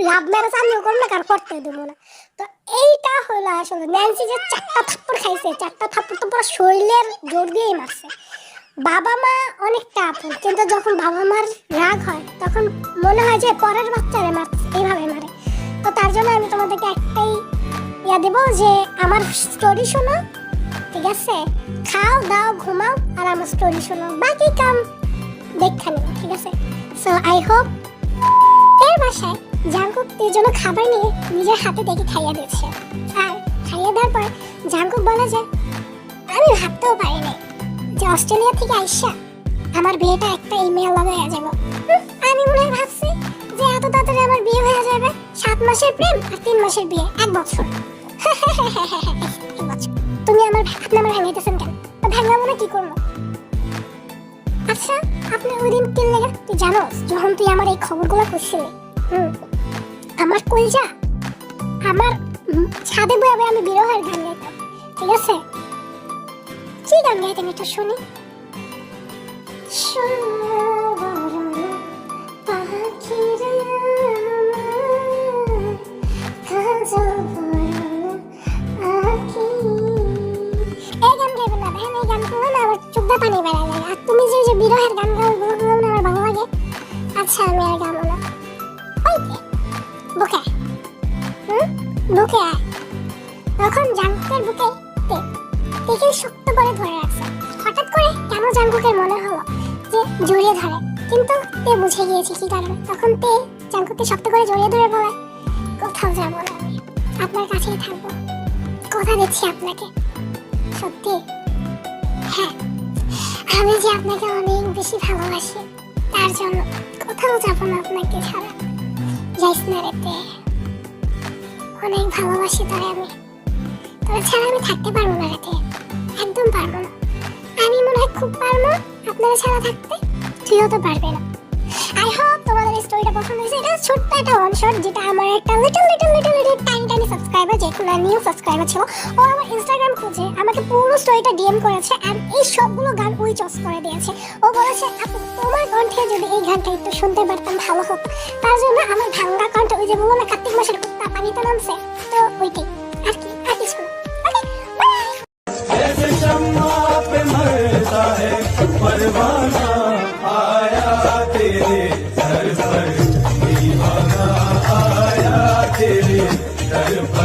লাভ ম্যারেজ আমিও করবো না, কার করতে দেবো না। তো এইটা হলো আসলে ন্যান্সি যে 4টা থাপ্পড় খাইছে, 4টা থাপ্পড় তো পুরো শরীরের জোর দিয়েই মারছে। বাবা মা অনেকটা আপন, কিন্তু যখন বাবা মার রাগ হয় তখন মনে হয় যে পরের বাচ্চারে এইভাবে মারে। তো তার জন্য আমি তোমাদেরকে একটাই দেব যে আমার স্টোরি শোনো, ঠিক আছে? খাও দাও ঘুমাও আর আমার স্টোরি শোনো, বাকি কাম দেখা নেবে, ঠিক আছে? সো আই হোপ এর বাসায় জাঙ্কুক এর জন্য খাবার নিয়ে নিজের হাতে দেখে খাইয়ে দিচ্ছে, আর খাইয়ে দেওয়ার পর জাঙ্কুক বলে যে আমি ভাবতেও পারিনি যে অস্ট্রেলিয়া থেকে আইসা আমার বিয়েটা একটা ইমেল লগে হয়ে যাবে। আমি মনে হয় ভাবছি যে এত তাড়াতাড়ি আমার বিয়ে হয়ে যাবে, 7 মাসের প্রেম আর 3 মাসের বিয়ে, 1 বছর। তুমি আপনি আমার ভাঙাইতেছেন কেন? ভাঙাবো না, কি করবো? আচ্ছা, আপনি ওই দিন কি লেগে, তুই জানো যখন তুই আমার এই খবরগুলো করছিলি, আমার কলজা আমার ছাদে বয়ে আমি বিরহের গান গাইতাম, ঠিক আছে? কি গান গাইতাম একটু শুনি। পানি বেড়া যায়, আর তুমি যে বিরহের গান গাও ওগুলো আমার ভালো লাগে। আচ্ছা, আমি আর গাবো না, বুকে বুকে আয়। তখন জাঙ্কুকের বুকে তেকে শক্ত করে ধরে রাখছে। হঠাৎ করে কেন জাঙ্কুকের মনে হলো যে জড়িয়ে ধরে, কিন্তু তে বুঝে গিয়েছে কি কারণে। তখন তে জাঙ্কুককে শক্ত করে জড়িয়ে ধরে বলে, কোথাও যাবো না, আমি আপনার কাছেই থাকবো, কথা দিচ্ছি আপনাকে। সত্যি? হ্যাঁ, আমি যে আপনাকে অনেক বেশি ভালোবাসি, তার জন্য কোথাও যাবো না আপনাকে ছাড়া। যাইস না রে তে, অনেক ভালোবাসি তোরে আমি, তোরা ছাড়া আমি থাকতে পারবো না রে তে, একদম পারবো না। আমি মনে হয় খুব পারবো আপনারা ছাড়া থাকতে, তুইও তো পারবে না। আই হোপ তোমাদের এই স্টোরিটা পছন্দ হয়েছে। এটা ছোট্ট একটা ওয়ান শট, যেটা আমার একটা লিটল টাইনি সাবস্ক্রাইবার যে নিউ সাবস্ক্রাইবার ছিল, ও আমার ইনস্টাগ্রাম খুঁজে আমাকে পুরো স্টোরিটা ডিএম করেছে এন্ড এই সবগুলো গান ওই চয়েস করে দিয়েছে। ও বলেছে আপু তোমার কণ্ঠে যদি এই গানটা একটু শুনতে পারতাম ভালো হতো, তার জন্য আমার ভাঙ্গা কণ্ঠ ওই যে বলো না কার্তিক মাসের কুত্তা পানিতে নামছে, তো ওইটাই আর কি, আর কিছু না। Okay bye. जैसे शम्मा पे मरता है परवाना, आया तेरे दर पर दीवाना, आया तेरे दर पर।